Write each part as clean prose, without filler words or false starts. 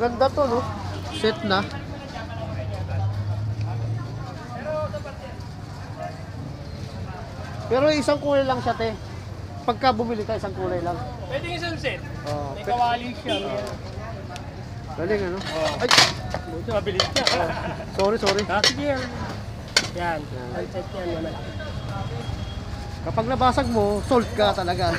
Ganda to, no? Set na. Pero isang kulay lang siya, te. Pagka bumili ka, isang kulay lang. Pwede isang set. Oh, May kawali siya. galing, ano? Ay! Buti mabilis siya. Sorry. Sige yan. Yan. Ang set yan. Malaki. Kapag nabasag mo, sold ka talaga.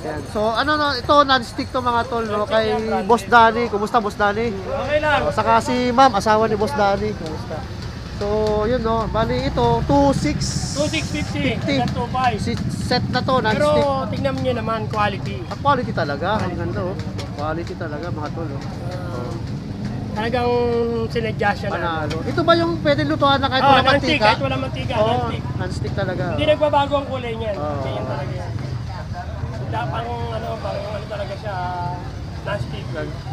Yan. So, ano no, ito non-stick to mga tol, no? Kay Boss Danny. Kumusta, Boss Danny? Okay lang. Saka si Ma'am, asawa ni Boss Danny. Kumusta? So, yun no. Bali ito, 2650. 25. Si set na to, Pero non-stick. tignan niyo naman quality. Quality talaga. Ang ganda, oh. Quality talaga, mga tol, oh. Talagang sinadya siya na. Panalo. Ito ba yung pwede lutuan na kahit wala non-stick. mantika? Kahit wala mantika. Oo, Non-stick. non-stick talaga. Hindi nagbabago ang kulay niyan. Oo. Ganyan talaga yan. Pang ano talaga siya, non-stick.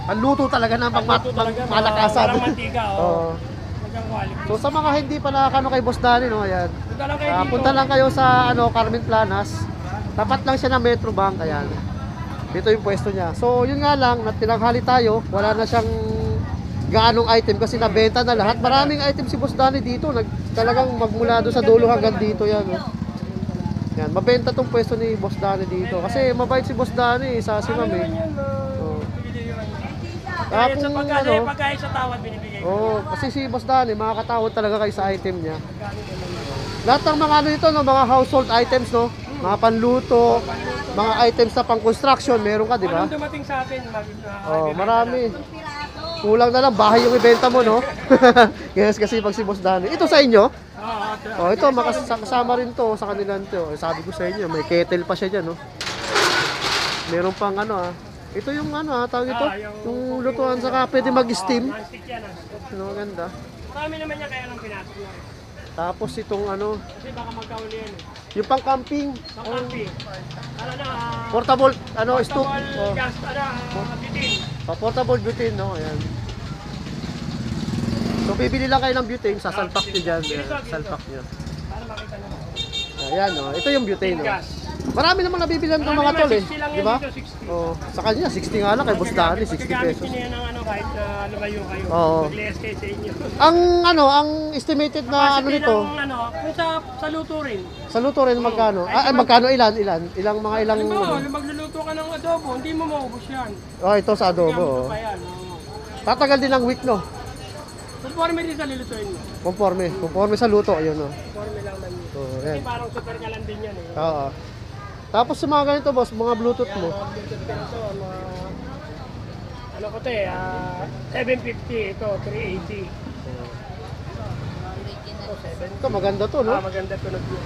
Panluto talaga ng Pagluto talaga, malakasan. parang mantika. Oo. Talagang quality. So sa mga hindi pa nakakano kay Boss Danny, no, ayan. Punta lang kayo dito. Punta lang kayo sa Carmen Planas. Tapat lang siya ng Metro Bank, ayan. Dito yung pwesto niya. So yun nga lang, tinaghali tayo, wala na siyang gaanong item kasi nabenta na lahat. Maraming item si Boss Danny dito, talagang magmula doon sa dulo hanggang dito yan, no. Yan, mabenta tong pwesto ni Boss Danny dito kasi mabait si Boss Danny sa si Ma'am, eh. Oo. Kahit sa Kung pagkain sa tawad binibigay ko. Oo, kasi si Boss Danny, makakatawad talaga kayo sa item niya. Lahat ng mga ano dito, no, mga household items, no? Mga panluto, mga items sa pang-construction, meron ka, di ba? Anong dumating sa atin? Oh, marami. Kulang na lang, bahay yung ibenta mo, no? Yes, kasi pag si Boss Danny. Ito sa inyo? Oh, ito, makasama rin to sa kanilang to. Sabi ko sa inyo, may kettle pa siya dyan, no? Meron pang ano, ah. Ito yung ano, tawag ito? Yung lutuan, saka pwede mag-steam. Non-stick yan. Ano, ganda. Marami naman niya kaya lang pinasok na rin. Tapos itong ano, Kasi baka magkauli yan eh. yung pang camping. Sa kampi. Ano na, Portable, ano, stove. portable gas, bitin. Portable butane, no? Ayan. So, bibili lang kayo ng butane, sasalpak nyo dyan. Salpak nyo. Para makita naman. Ayan, no? Ito yung butane, no? Gas. Marami naman nabibilan ng mga tol, eh. 60 lang Di ba? yan dito, 60. Oh, sa kanya, 60 nga lang kay Boss Danny, 60 Magagamit pesos. niyo yan ng ano kahit lumayo kayo. Oo. Mag-less kayo sa inyo. Ang estimated na ano Capacity nito, ng ano, kung sa luto rin. sa luto rin magkano? Magkano ilan? Ilang mga ilang Halimbawa, ano? magluluto ka ng adobo, hindi mo maubos yan. Oh, ito sa adobo. Gamit Oh. pa yan. Oo. Tatagal din ng week, no? Conforme din sa lulutuin mo. Conforme sa luto, ayun, no? Conforme lang man yun. Oh, Kasi ayan. parang super ka lang din yan eh. Oo. Tapos sa mga ganito, boss, mga Bluetooth mo. Mga Bluetooth ka na to, mga... Ano ko to eh, 750, ito, 380. Ito, 7. Ito, maganda to, no? Maganda tunog yun.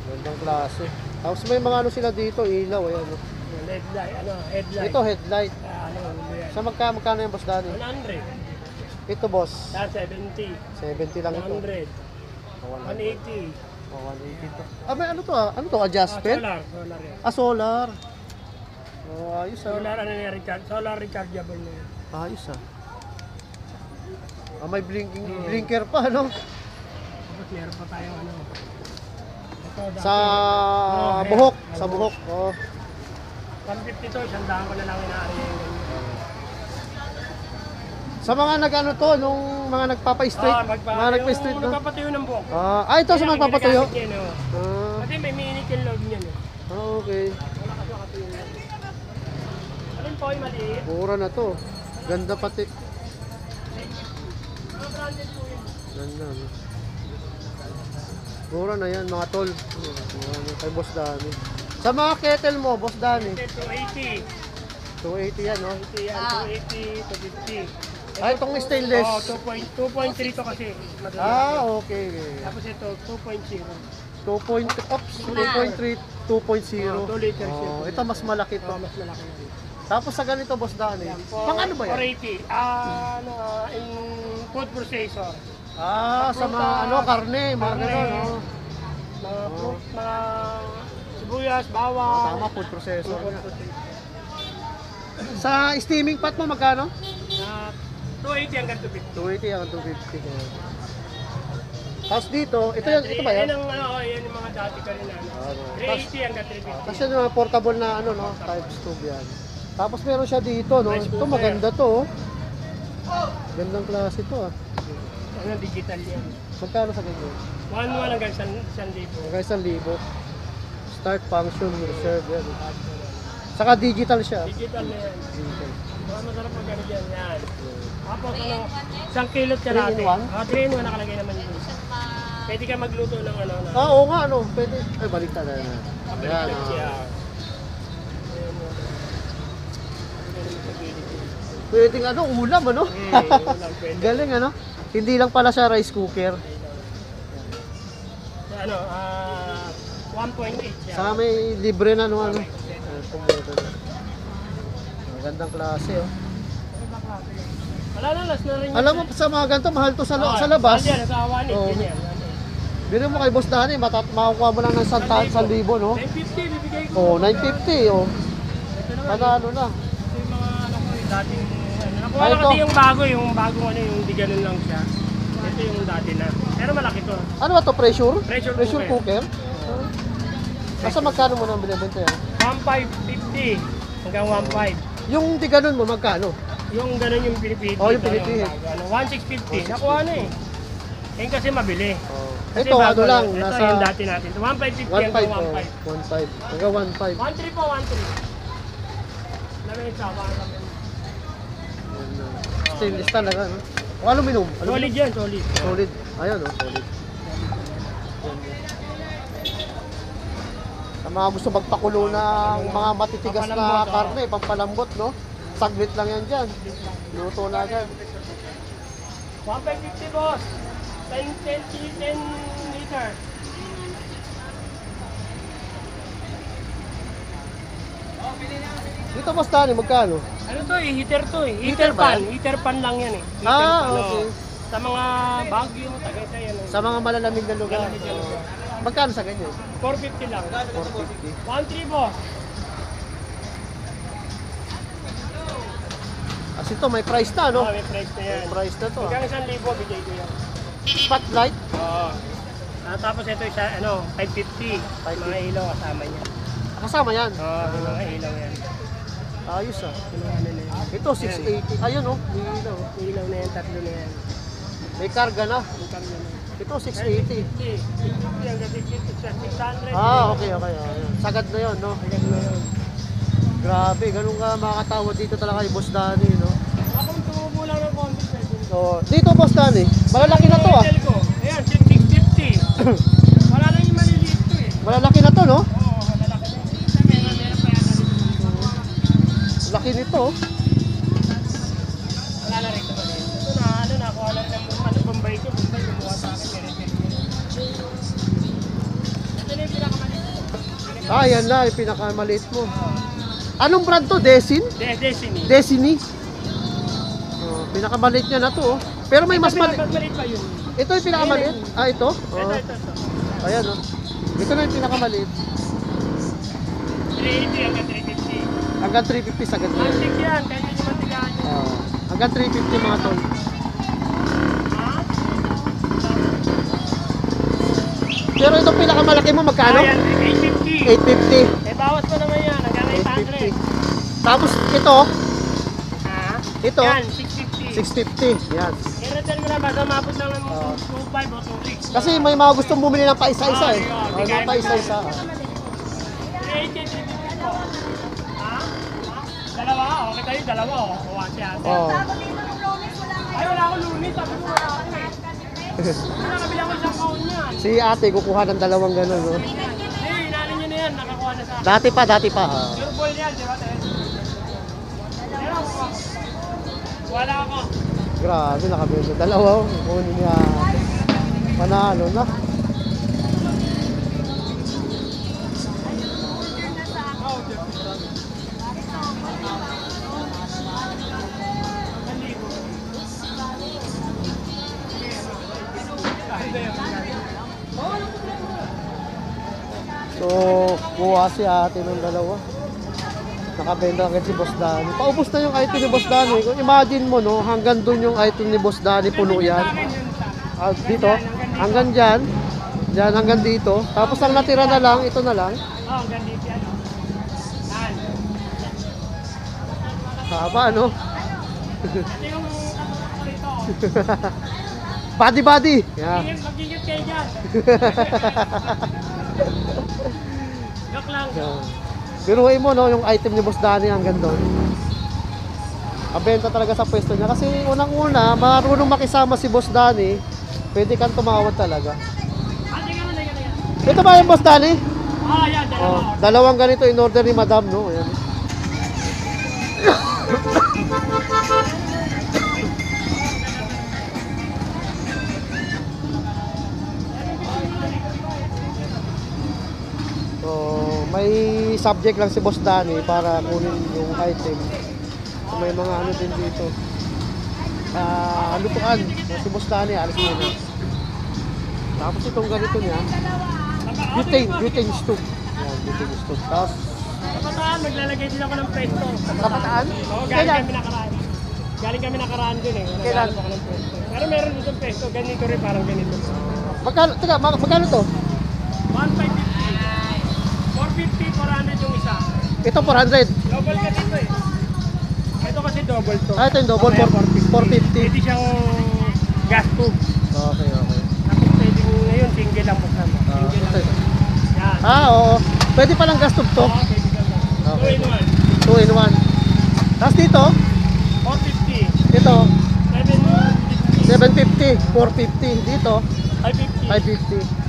Magandang klase. Tapos may mga ano sila dito, ilaw, ayan, no? Headlight, headlight. Ito, headlight. Ano yan? Sa magkano yung boss Danny? 100. Ito, boss. 70. 70 lang ito. 100. 180. Oh, 180 to. May ano to, ah? Ano to, adjustment? Solar yan. Solar. Oh, ayos, ah. Solar ano yan, solar rechargeable na yan. Ayos, ah. May blinker pa, no? Tapos meron pa tayo ano. Ito, Sa hair. buhok, sa buhok. Oh. 150 to, isang daan ko na lang inaari yung ganyan. Sa mga nag-ano to, nung mga nagpapa-straight, mga nagpa-straight, no? Nagpapatuyo ng buhok. Ito sa mga papatuyo. Ginagamit yan, oh. Kasi may minute yung loob niyan eh. Okay. Wala kasi makatuyo yan. Alin po yung maliit? Mura na to. Ganda pati. Mga branded po yun. Ganda, no? Mura na yan, mga tol. Mura na kay Boss Danny. Sa mga kettle mo, Boss Danny. 280. 280 yan, no? 280 yan, 280, 250. Itong stainless. Oh, 2.3 to kasi. Okay. Tapos ito, 2.0. 2.3, 2.0. 2 liters yun. Ito mas malaki to. Mas malaki yan. Tapos sa ganito, Boss Danny. Pang ano ba yan? 480. In food processor. Sa mga karne, mga gano'n, no? Mga fruit, mga sibuyas, bawang. Tama, food processor. Sa steaming pot mo, magkano? 280 hanggang 250. 280 hanggang 250. Tapos dito, ito ba yan? Yan yung mga dati ka rin. 380 hanggang 350. Tapos yan yung mga portable na ano, no? Type stove yan. Tapos meron siya dito, no? Rice Ito cooker. maganda to, oh. Gandang klase to, ah. Ano, digital yan. Magkano sa ganyan? 1-1 hanggang 1,000. Hanggang 1,000. Start function, reserve, yan. Saka digital siya. Digital na yan. Digital. Mga masarap mag ano dyan, yan. Tapos ano, 1 kilot siya 3 in natin. 1? 3 in 1 nakalagay naman yun. Pwede ka magluto ng ano na. Ah, oo nga, ano. Pwede. Ay, baliktad na. Yan, Kapalitan siya. ah. Pwedeng ano, ulam, ano? Ulam pwede. Galing, ano? Hindi lang pala siya rice cooker. Ano, 1.8 siya. Saka may libre na, ano. Magandang klase, oh. Wala na, last na rin yun. Alam mo, sa mga ganito, mahal to sa, sa labas. Yan, sa 1.8 Oo. ganyan. Biro mo kay Boss Danny, makukuha mo lang ng 1,000, no? 950, bibigay ko. Oh, 950, oh. Ito naman. Panalo na. Ito yung mga ano ko, yung dating ano. Nakuha Ah, na ito. kasi yung bagong ano, yung di ganun lang siya. Ito yung dati na. Pero malaki to. Ano ba to, pressure? Pressure cooker? Basta magkano mo nang binibenta yan? 1,550 hanggang 1,500. Yung di ganun mo, magkano? Yung ganun yung pinipili. Oh, yung pinipili. Ano, 1,650. Nakuha na eh. Yan kasi mabili. Oh. Kasi Ito, bago ano lang, ito nasa yung dati natin. 1,550 hanggang 1,500. 1,500. 1,500. Hanggang 1,500. 1,300 po, 1,300. Lamesa, lamin. Stainless talaga, no? O aluminum? Solid yan, solid. Solid. Ayan, oh, solid. Sa mga gusto magpakulo ng mga matitigas na Pampalambot, karne, pampalambot, no? Saglit lang yan dyan. Luto na agad. 1,550 boss. 10 liter. Dito, Boss Danny, magkano? Ano to eh, heater to eh. Heater ba yan? Heater pan lang yan eh. Heater Ah, pan, okay. oh. Sa mga Baguio, Tagaytay yan. Sa mga malalamig na lugar. Malamig na lugar. Magkano sa ganyan? 450 lang. 450. 1,300 boss. Kasi ito, may price na, no? Oh, may price na yan. May price na to. Ah. Hanggang 1,000 bigay ko yan. Spotlight. Oo. Tapos ito isa, ano, 550. Mga ilaw kasama niya. Kasama yan. Oo, may mga ilaw yan. Ayos, ah. Yung mga ano na yan. Ito, 680. Ayun, oh. May ilaw. May ilaw na yan, tatlo na yan. May karga na. Yung kami na. Ito, 680. 650 hanggang 600. Ah, okay. Ayun. Sagad na yun, no? Hanggang na yun. Grabe, ganun ka makakatawa dito talaga kay Boss Danny, no? Akong tumubo lang ng konti. So, dito, Boss Danny, malalaki na to, ah. Hotel ko. Ayan, 650. Wala lang yung maliliit to eh. Malalaki na to, no? Oo, malalaki na. Meron pa yata dito. Laki nito, oh. Wala na rin ito mali. Ito na, ano na, kuha lang ng ano, Bombay ko. Bombay, kumuha sa akin. Meron. Ito na yung pinakamaliit. Ah, yan na, yung pinakamaliit mo. Anong brand to? Desin? Destiny. Destiny? Oh, pinakamaliit niya na to, oh. Pero may mas maliit. Maliit pa yun. Ito yung pinakamaliit? Ah, ito? Ito, Oh. ito. Ayan, oh. Ito na yung pinakamaliit. 380 hanggang 350. Hanggang 350 sa ganito. Antik yan, kaya yung matigaan nyo. Oh. Hanggang 350 mga tol. Ha? Pero itong pinakamalaki mo, magkano? Ayan, 850. 850. Eh, bawas pa naman yan, hanggang 800. 850. Tapos ito, Ha? ito, Yan, 650. 650. Yan. I-return mo na ba? Mabot lang ng Oo. 25 o 26. Kasi may mga gustong bumili ng paisa-isa eh. Oo, Oh, mga paisa-isa. 380, 350 po. Ha? Dalawa? Okay tayo, dalawa. Kuha siya. Oh. Ay, wala akong lunis. Sabi ko wala ako eh. Wala, kabila ko isang kaon yan. Si ate kukuha ng dalawang ganun, no? Eh, inanin nyo na yan. Nakakuha na sa akin. Dati pa. Ah. Pure ball yan, di ba? Pero ako. Wala ako. Grabe, nakabenta. Dalawa, oh. Kunin niya. Panalo na. So, kuha si ate ng dalawa. Nakabenta agad si Boss Danny. Paubos na yung item ni Boss Danny. Kung imagine mo, no, hanggang dun yung item ni Boss Danny, puno yan. Ah, dito, hanggang dyan. Dyan hanggang dito. Tapos ang natira na lang, ito na lang. Oh, ang ganda yan. Yan. Haba, no? Ito yung ako rito. Body. Yeah. Mag-ingat kayo dyan. Joke lang. Yeah. Biruin mo, no, yung item ni Boss Danny hanggang doon. Mabenta talaga sa pwesto niya. Kasi unang-una, marunong makisama si Boss Danny, pwede kang tumawad talaga. Ito ba yung Boss Danny? Yan, Oh, dalawang ganito in order ni Madam, no? Ayan. So, may subject lang si Boss Danny para kunin yung item. So, may mga ano din dito. Lutuan. So, si Boss Danny, alis muna. Tapos itong ganito niya, butane stew. Yan, butane stew. Tapos, Kapataan, maglalagay din ako ng pesto. kapataan? Oo, Kailan? Galing kami nakaraan dun eh. Kailan? Naglalagay ako ng pesto. Pero meron dito ng pesto, ganito rin parang ganito. Magkano, teka, magkano to? 1,550. 450, 400 yung isa. Ito 400. Double kasi ito eh. Ito kasi double to. Ito yung double, Mamaya 450. Pwede siyang gas tube. Okay. Tapos pwede ngayon, single lang buksan mo. Single lang. Yan. Oo. Pwede palang gas tube to. Oo, pwede ka lang. Okay. 2 in 1. 2 in 1. Tapos dito, 450. ito, 750. 750, 450. Dito, 550. 550.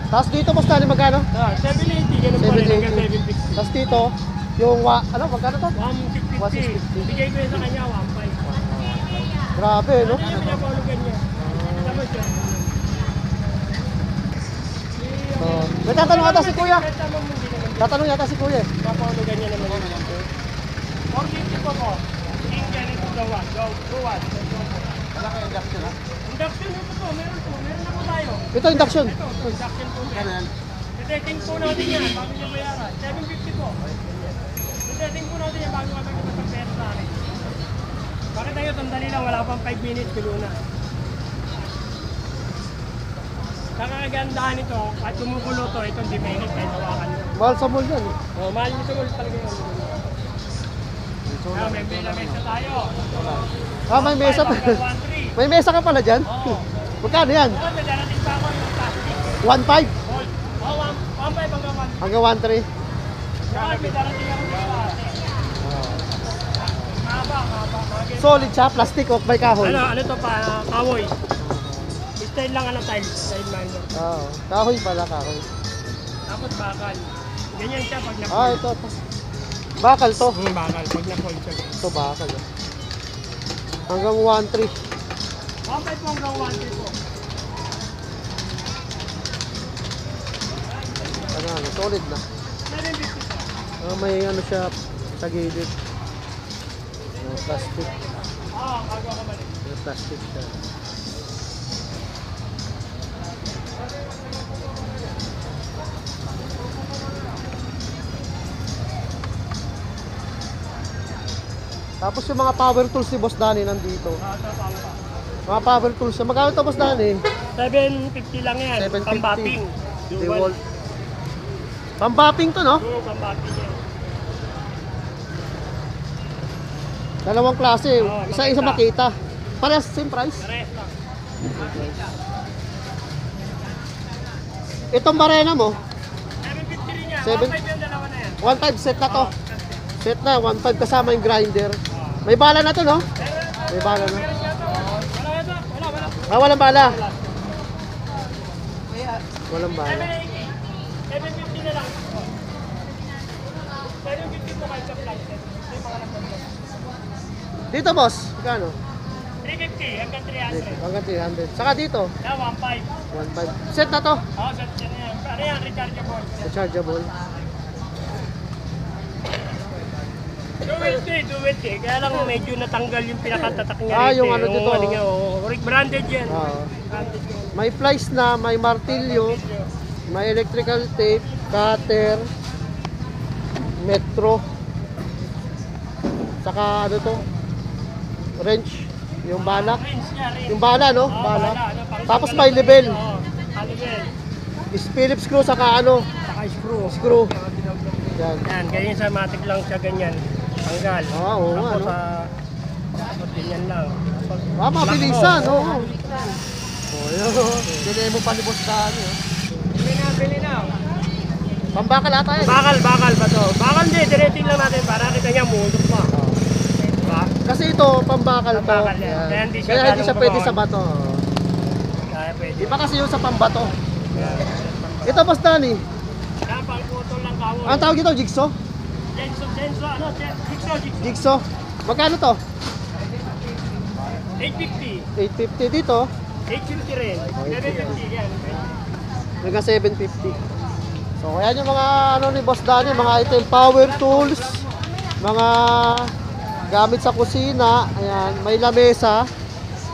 Tapos dito, Boss Danny, magkano? 780, ganun pa rin hanggang 780. 750. Tapos dito, yung, magkano to? 150. Bigay ko yun sa kanya, 1.5. Grabe, no? Ano yung pinapahulugan niya? Tama siya. So, may tatanong ata si Kuya. Tama mo, hindi naman. Tatanong yata si Kuya. Pinapahulugan niya naman. 450 po po. Single ito gawan. Go one. Wala kayo induction, ha? Induction ito po. Meron po. Meron na po tayo. Ito, induction. Ito, induction po. Setting po natin yan bago niya bayaran. 750 po. Setting po natin yan bago kami magpapapera sa akin. Bakit tayo sandali lang? Wala pang 5 minutes. Gulo na. Kakagandahan ito, at kumukulo to, itong dimenit kahit hawakan mo. Mahal sa mall yan. Oh, mahal nito ulit talaga yun. May mesa tayo. May mesa pa. 1.3. May mesa ka pala dyan? Oo. Magkano yan? Oo, may darating pa ako yung plastic. 1.5 Gold. Oo, 1.5 hanggang 1. hanggang 1.3. Saka may darating ako yung plastic. Mahaba. Solid siya, plastic o may kahoy. Ano to pa, kawoy. Style lang tiles, style manual. Oo, kahoy pala, kahoy. Tapos bakal. Ganyan siya pag na-fold. Ito. Bakal to. Bakal, pag na-fold siya. Ito bakal. Hanggang 1.3. 1.5 po hanggang 1.3 po. Solid na. 750 po. May ano siya sa gilid. Plastic. Oo, bago ako balik. May plastic siya. Tapos yung mga power tools ni Boss Danny nandito. Mga power tools siya. Magkano ito, Boss Danny? 750 lang yan. 750. Pambapping. DeWalt. Pambapping to, no? Oo, pambapping yan. Dalawang klase. Oo, Isa makita. Parehas same price. Pares lang. Itong barena mo, 750 rin yan. 7 1.5 yung dalawa na yan. 1.5 set na to. Oo, Set na, 1.5 kasama yung grinder. May bala na to, no? May bala na. Wala. Walang bala. Walang bala. 750 na lang. 750 po kahit sa plastic. Ito yung mga nagpapalala. Dito, boss. Magkano? 350 hanggang 300. Hanggang 300. Saka dito, Yeah, 1.5. 1.5. Set na to. Oo, set yan yan. Ano yan, rechargeable. Rechargeable. Duwit eh. Kaya lang medyo natanggal yung pinakatatak niya. Ah, rito yung eh. ano dito, Ano oh. niya, branded yan. Oo. Branded yan. May plies na, may martilyo, may electrical tape, cutter, metro. Saka ano to? Wrench. Yung bala. Rinse niya, rinse. Yung bala, no? Oo, Bala. ano, pang- Tapos may level. Oo, level. Phillips screw, saka ano? Saka screw. Screw. Yan. Yan, ganyan sa matic lang siya ganyan. tanggal. Oo, Tapos ano. ganyan lang. Mabilisan, oo. Oh, yun. Bili mo pa ni Boss Dani. Bili na. Pambakal ata yan. Bakal ba to? Bakal din, diretting lang natin para kita niya muundok pa. Diba? Kasi ito, pambakal to. Pambakal yan. Yan. Kaya hindi siya Kaya hindi siya ganong pwede babawal. sa bato. Kaya pwede. Iba kasi yung sa pambato. Yan. Ito, Boss Dani. Kaya pang putol lang kawon. Ang tawag ito, jigsaw? Jigsaw. Jigsaw. Magkano to? 850. 850 dito. 850 rin. 750 yan. Hanggang 750. So, ayan yung mga ano ni Boss Dani, mga item, power tools, mga gamit sa kusina, ayan, may lamesa.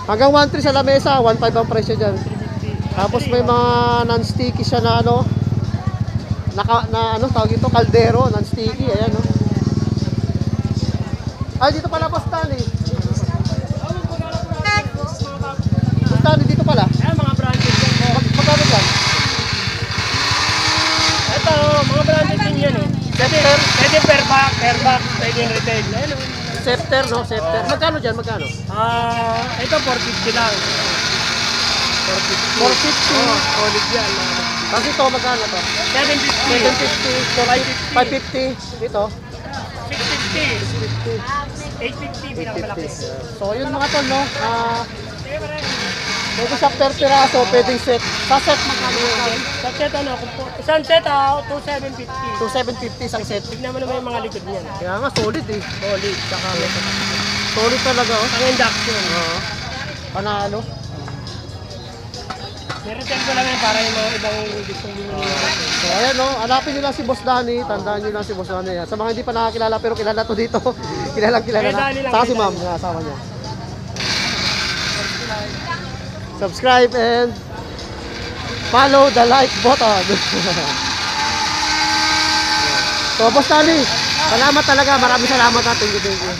Hanggang 1.3 sa lamesa, 1.5 ang presyo dyan. Tapos may mga non-sticky siya na ano, na ano, tawag ito, kaldero, non-sticky, ayan no. Ay, dito pala Boss Dani. Boss Dani, dito pala. Ayan mga branches yan. Magkano dyan? Ito, mga branches din yan eh. Pwede per box, pwede retail. Ayan o. Scepter, no? Scepter. Magkano dyan? Magkano? Ito 450 lang. 450. 450. Solid yan. Kasi ito, magkano to? 750. 750, 550. Ito, 650. 850 bilang malaki. 850. So, yun mga tol, no? Sige pa rin. Pwede siya per piraso, pwedeng set. Sa set, magkano yun? Sa set ano, isang set 2,750. 2,750 isang set. Tignan mo naman yung mga likod niyan. Kaya nga, solid eh. Solid, tsaka Solid talaga, oh. ang induction. Oo. Panalo. Niretain ko lang yan para yung mga ibang gustong bumili. So, ayan, no? Hanapin nyo lang si Boss Dani. Tandaan nyo lang si Boss Dani. Sa mga hindi pa nakakilala, pero kilala to dito. kilala Kay na. Dani lang, Saka kay si Ma'am, Dani. yung asawa niya. Subscribe and follow the like button. So, Boss Dani, salamat talaga. Maraming salamat natin. Thank you.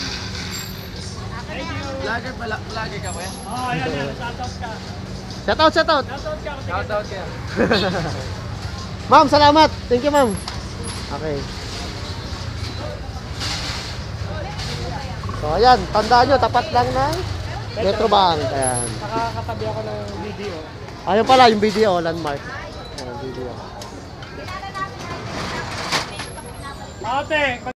Vlogger ka kuya? Oh, yan. Shoutout ka. Shout out. Shoutout ka. Shoutout kaya. Ma'am, salamat. Thank you, ma'am. Okay. So, ayan. Tandaan nyo, tapat lang ng Metrobank. Ayan. Nakakatabi ako ng video. Ayun pala, yung video, landmark. Ayan, video. Ate,